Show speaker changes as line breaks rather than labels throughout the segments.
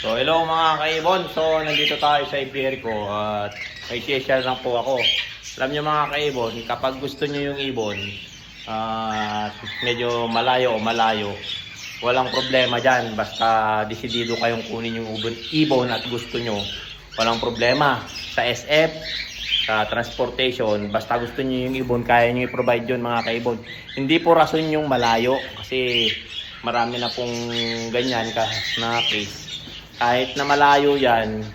So hello mga kaibon, so nandito tayo sa ibigay ko at may share lang po ako. Alam nyo mga kaibon, kapag gusto nyo yung ibon medyo malayo o malayo, walang problema dyan. Basta desidido kayong kunin yung ibon at gusto nyo, walang problema. Sa SF, sa transportation, basta gusto nyo yung ibon, kaya nyo i-provide yun mga kaibon. Hindi po rason yung malayo kasi marami na pong ganyan na case. Kahit na malayo yan,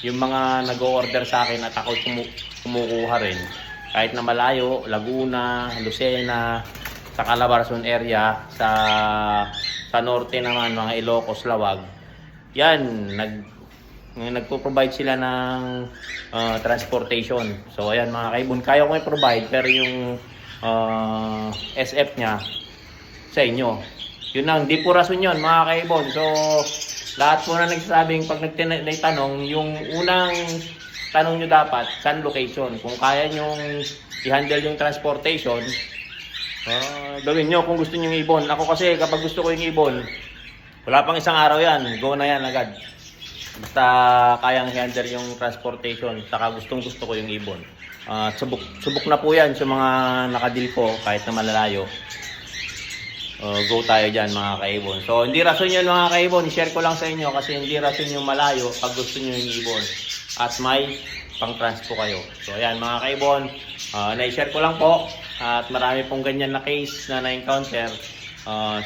yung mga nag-o-order sa akin at ako kumukuha rin. Kahit na malayo, Laguna, Lucena, sa Calabarzon area, sa norte naman, mga Ilocos, Lawag. Yan, nagpo-provide sila ng transportation. So ayan mga kaibon, kaya ko i-provide pero yung SF nya sa inyo. Yun lang, di po rason yun mga kaibon. So lahat po na nagsasabing pag nagtanong, yung unang tanong nyo dapat, saan location. Kung kaya nyo i-handle yung transportation, gawin nyo kung gusto nyo yung ibon. Ako kasi kapag gusto ko yung ibon, wala pang isang araw yan, go na yan agad. Basta kayang i-handle yung transportation, saka gustong gusto ko yung ibon. Subok na po yan sa mga nakadil ko kahit na malalayo. Go tayo dyan mga kaibon. So hindi rason yun mga kaibon, share ko lang sa inyo kasi hindi rason yung malayo pag gusto nyo yung ibon at may pang transpo kayo. So ayan mga kaibon, na-share ko lang po at marami pong ganyan na case na na-encounter.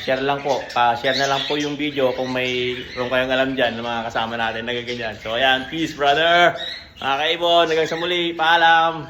Share lang po, share na lang po yung video kung kung kayong alam dyan ng mga kasama natin na ganyan. So ayan, peace brother mga kaibon, hanggang sa muli, paalam.